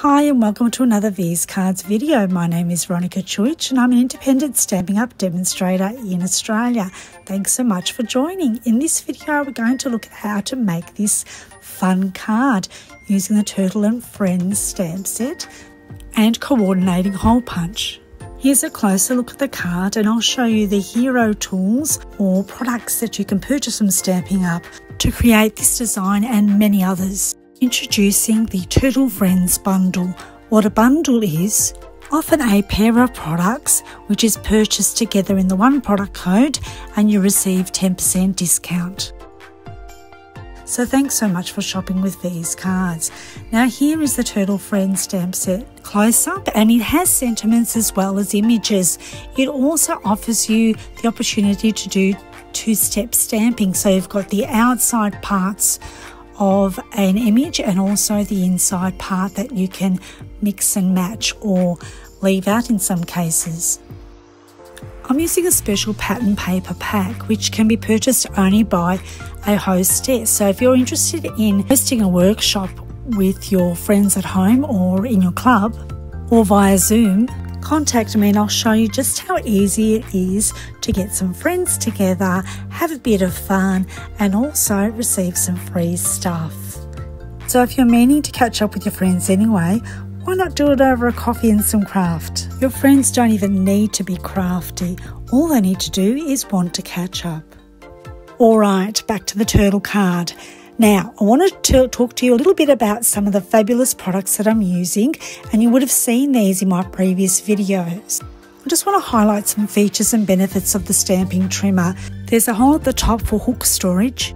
Hi and welcome to another V's Cards video. My name is Veronika Čuić and I'm an independent Stampin' Up demonstrator in Australia. Thanks so much for joining. In this video we're going to look at how to make this fun card using the Turtle and Friends stamp set and coordinating hole punch. Here's a closer look at the card and I'll show you the hero tools or products that you can purchase from Stampin' Up to create this design and many others. Introducing the Turtle Friends bundle. What a bundle is, often a pair of products which is purchased together in the one product code and you receive 10% discount. So thanks so much for shopping with V's Cards. Now here is the Turtle Friends stamp set close up and it has sentiments as well as images. It also offers you the opportunity to do two-step stamping. So you've got the outside parts of an image and also the inside part that you can mix and match or leave out in some cases. I'm using a special pattern paper pack which can be purchased only by a hostess. So if you're interested in hosting a workshop with your friends at home or in your club or via Zoom, contact me and I'll show you just how easy it is to get some friends together, have a bit of fun and also receive some free stuff. So if you're meaning to catch up with your friends anyway, why not do it over a coffee and some craft? Your friends don't even need to be crafty. All they need to do is want to catch up. Alright, back to the turtle card. Now, I wanted to talk to you a little bit about some of the fabulous products that I'm using, and you would have seen these in my previous videos. I just want to highlight some features and benefits of the stamping trimmer. There's a hole at the top for hook storage,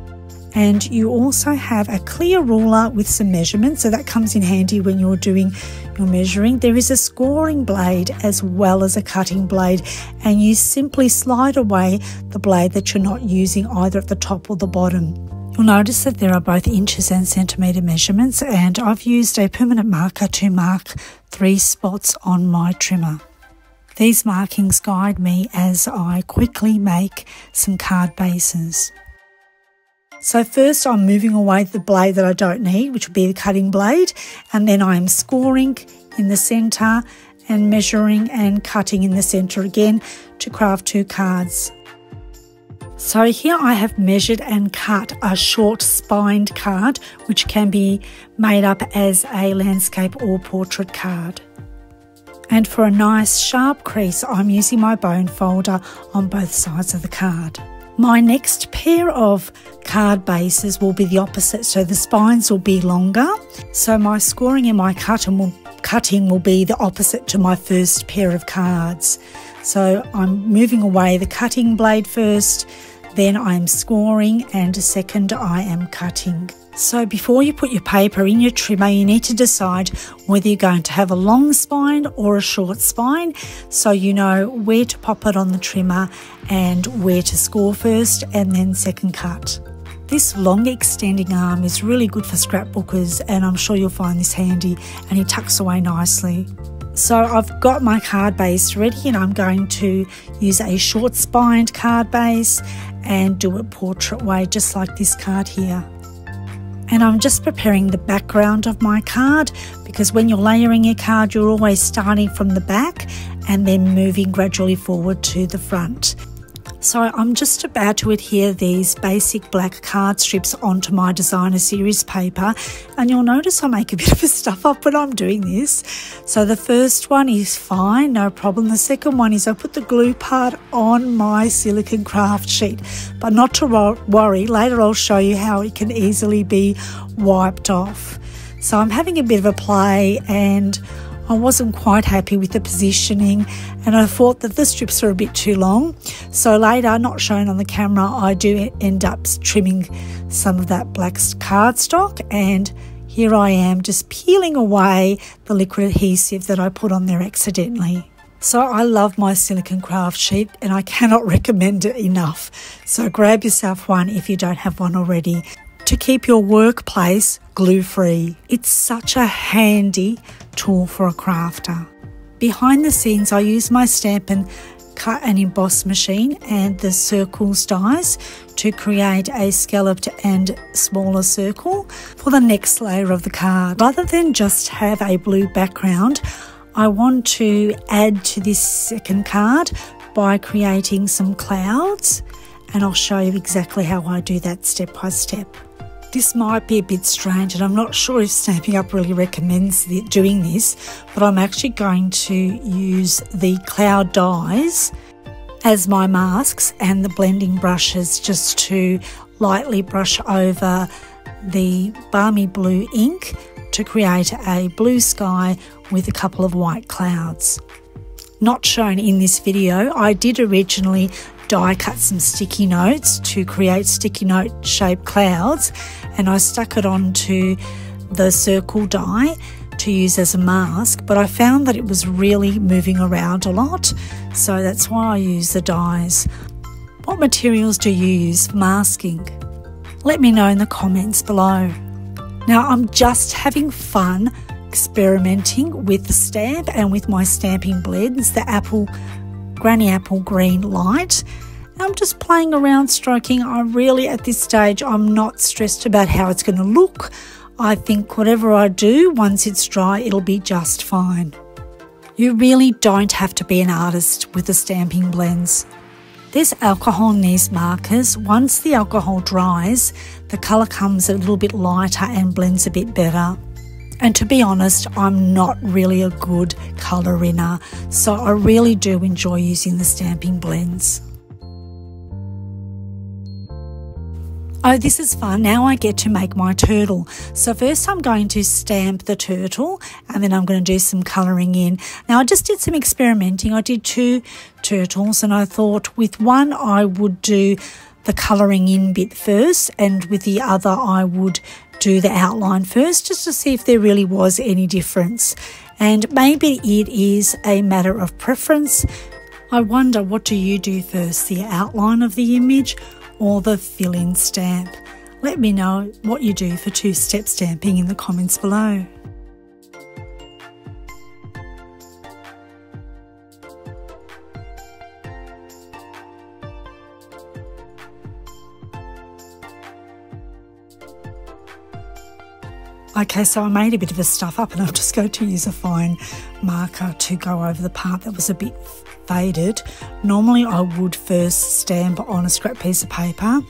and you also have a clear ruler with some measurements, so that comes in handy when you're doing your measuring. There is a scoring blade as well as a cutting blade, and you simply slide away the blade that you're not using either at the top or the bottom. You'll notice that there are both inches and centimetre measurements, and I've used a permanent marker to mark 3 spots on my trimmer. These markings guide me as I quickly make some card bases. So first I'm moving away the blade that I don't need, which would be the cutting blade, and then I'm scoring in the centre and measuring and cutting in the centre again to craft 2 cards. So here I have measured and cut a short spined card which can be made up as a landscape or portrait card. And for a nice sharp crease I'm using my bone folder on both sides of the card. My next pair of card bases will be the opposite, so the spines will be longer. So my scoring and my cutting will be the opposite to my first pair of cards. So I'm moving away the cutting blade first, then I'm scoring, and second I am cutting. So before you put your paper in your trimmer, you need to decide whether you're going to have a long spine or a short spine, so you know where to pop it on the trimmer and where to score first and then second cut. This long extending arm is really good for scrapbookers, and I'm sure you'll find this handy, and it tucks away nicely. So I've got my card base ready and I'm going to use a short spined card base and do it portrait way, just like this card here. And I'm just preparing the background of my card, because when you're layering your card you're always starting from the back and then moving gradually forward to the front. So I'm just about to adhere these basic black card strips onto my designer series paper, and you'll notice I make a bit of a stuff up when I'm doing this. So the first one is fine, no problem. The second one is I put the glue part on my silicone craft sheet, but not to worry, later I'll show you how it can easily be wiped off. So I'm having a bit of a play and I wasn't quite happy with the positioning, and I thought that the strips are a bit too long. So later, not shown on the camera, I do end up trimming some of that black cardstock, and here I am just peeling away the liquid adhesive that I put on there accidentally. So I love my silicone craft sheet and I cannot recommend it enough. So grab yourself one if you don't have one already, to keep your workplace glue-free. It's such a handy tool for a crafter. Behind the scenes I use my Stampin' cut and emboss machine and the circles dies to create a scalloped and smaller circle for the next layer of the card. Rather than just have a blue background, I want to add to this second card by creating some clouds, and I'll show you exactly how I do that step by step. This might be a bit strange, and I'm not sure if Stampin' Up really recommends doing this, but I'm actually going to use the cloud dies as my masks and the blending brushes just to lightly brush over the balmy blue ink to create a blue sky with a couple of white clouds. Not shown in this video, I did originally die cut some sticky notes to create sticky note shaped clouds, and I stuck it onto the circle die to use as a mask, but I found that it was really moving around a lot, so that's why I use the dies. What materials do you use for masking? Let me know in the comments below. Now I'm just having fun experimenting with the stamp and with my stamping blends, the Granny Apple Green Light. I'm just playing around, stroking. At this stage, I'm not stressed about how it's going to look. I think whatever I do, once it's dry, it'll be just fine. You really don't have to be an artist with the stamping blends. There's alcohol in these markers. Once the alcohol dries, the colour comes a little bit lighter and blends a bit better. And to be honest, I'm not really a good colour inner, so I really do enjoy using the stamping blends. Oh, this is fun. Now I get to make my turtle. So first I'm going to stamp the turtle, and then I'm going to do some colouring in. Now I just did some experimenting. I did 2 turtles, and I thought with one I would do the colouring in bit first, and with the other I would do the outline first, just to see if there really was any difference. And maybe it is a matter of preference. I wonder, what do you do first, the outline of the image or the fill-in stamp? Let me know what you do for 2-step stamping in the comments below. Okay, so I made a bit of a stuff up, and I'm just going to use a fine marker to go over the part that was a bit faded. Normally I would first stamp on a scrap piece of paper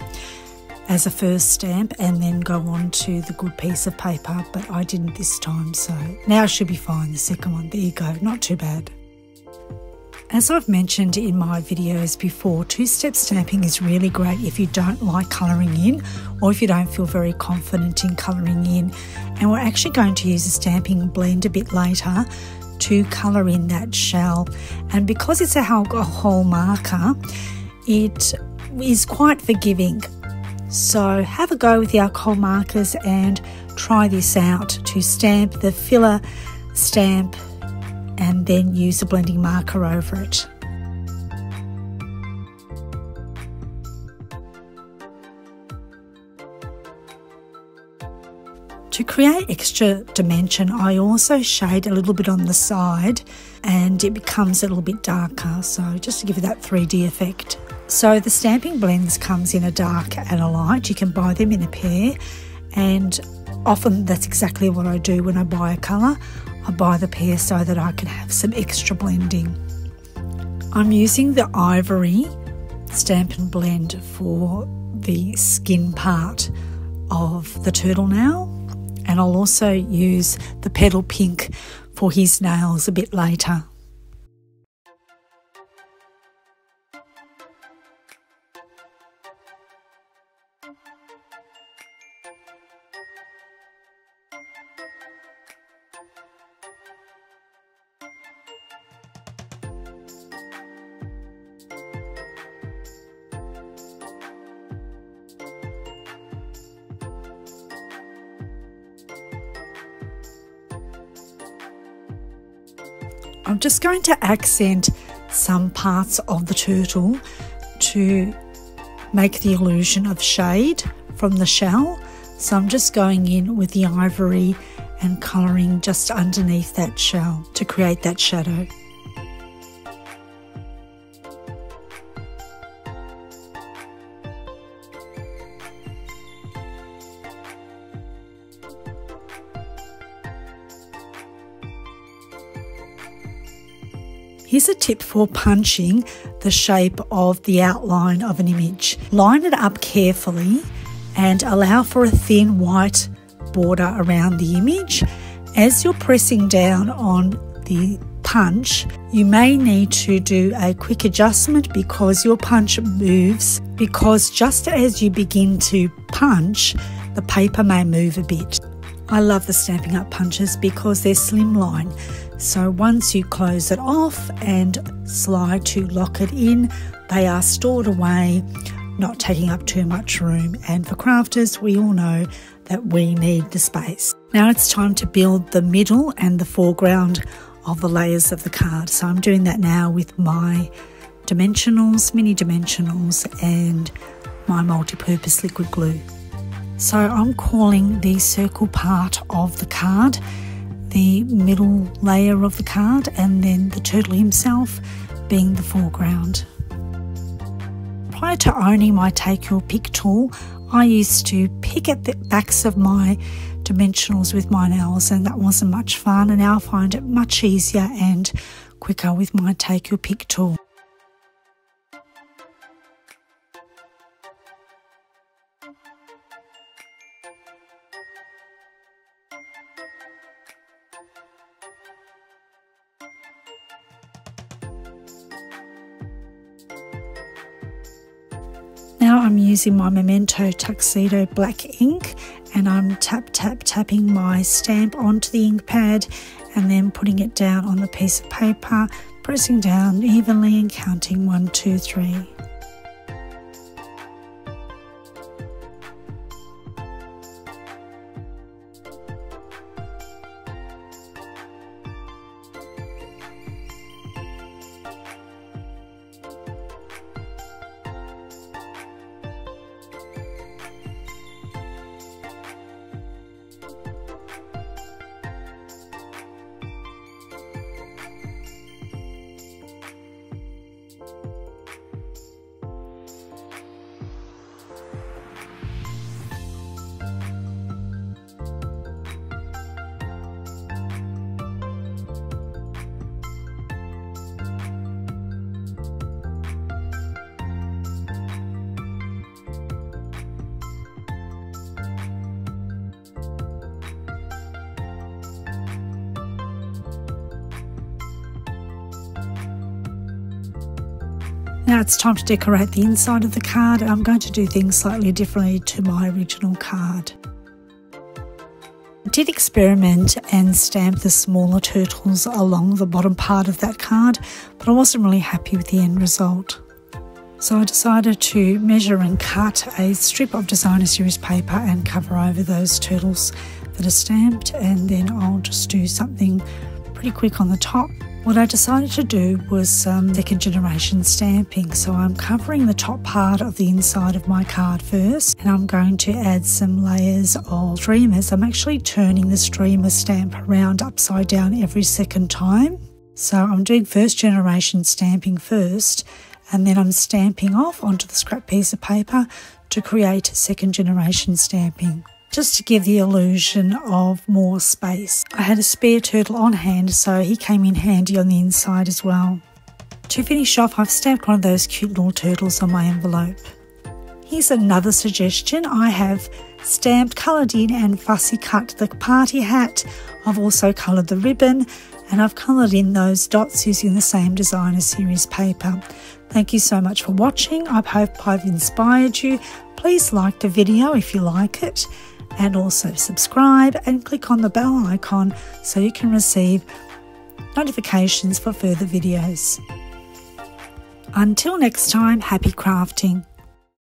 as a first stamp and then go on to the good piece of paper, but I didn't this time, so now I should be fine. The second one, there you go, not too bad. As I've mentioned in my videos before, 2-step stamping is really great if you don't like colouring in, or if you don't feel very confident in colouring in. And we're actually going to use a stamping blend a bit later to colour in that shell. And because it's a alcohol marker, it is quite forgiving. So have a go with the alcohol markers and try this out to stamp the filler stamp and then use a blending marker over it. To create extra dimension, I also shade a little bit on the side and it becomes a little bit darker, so just to give it that 3D effect. So the stamping blends comes in a dark and a light. You can buy them in a pair, and often that's exactly what I do when I buy a colour. I buy the pair so that I can have some extra blending. I'm using the ivory Stampin' Blend for the skin part of the turtle now, and I'll also use the petal pink for his nails a bit later. I'm just going to accent some parts of the turtle to make the illusion of shade from the shell. So I'm just going in with the ivory and colouring just underneath that shell to create that shadow. Here's a tip for punching the shape of the outline of an image. Line it up carefully and allow for a thin white border around the image. As you're pressing down on the punch, you may need to do a quick adjustment because your punch moves, because just as you begin to punch, the paper may move a bit. I love the Stampin' Up punches because they're slimline, so once you close it off and slide to lock it in, they are stored away, not taking up too much room. And for crafters, we all know that we need the space. Now it's time to build the middle and the foreground of the layers of the card. So I'm doing that now with my dimensionals, mini dimensionals, and my multi-purpose liquid glue. So I'm calling the circle part of the card the middle layer of the card, and then the turtle himself being the foreground. Prior to owning my Take Your Pick tool, I used to pick at the backs of my dimensionals with my nails, and that wasn't much fun, and now I find it much easier and quicker with my Take Your Pick tool. Now I'm using my Memento Tuxedo black ink, and I'm tapping my stamp onto the ink pad and then putting it down on the piece of paper, pressing down evenly and counting 1, 2, 3. Now it's time to decorate the inside of the card, and I'm going to do things slightly differently to my original card. I did experiment and stamp the smaller turtles along the bottom part of that card, but I wasn't really happy with the end result. So I decided to measure and cut a strip of designer series paper and cover over those turtles that are stamped, and then I'll just do something pretty quick on the top. What I decided to do was second generation stamping, so I'm covering the top part of the inside of my card first, and I'm going to add some layers of streamers. I'm actually turning the streamer stamp around upside down every second time. So I'm doing first generation stamping first, and then I'm stamping off onto the scrap piece of paper to create second generation stamping, just to give the illusion of more space. I had a spare turtle on hand, so he came in handy on the inside as well. To finish off, I've stamped one of those cute little turtles on my envelope. Here's another suggestion. I have stamped, coloured in and fussy cut the party hat. I've also coloured the ribbon, and I've coloured in those dots using the same designer series paper. Thank you so much for watching. I hope I've inspired you. Please like the video if you like it, and also subscribe and click on the bell icon so you can receive notifications for further videos. Until next time, happy crafting.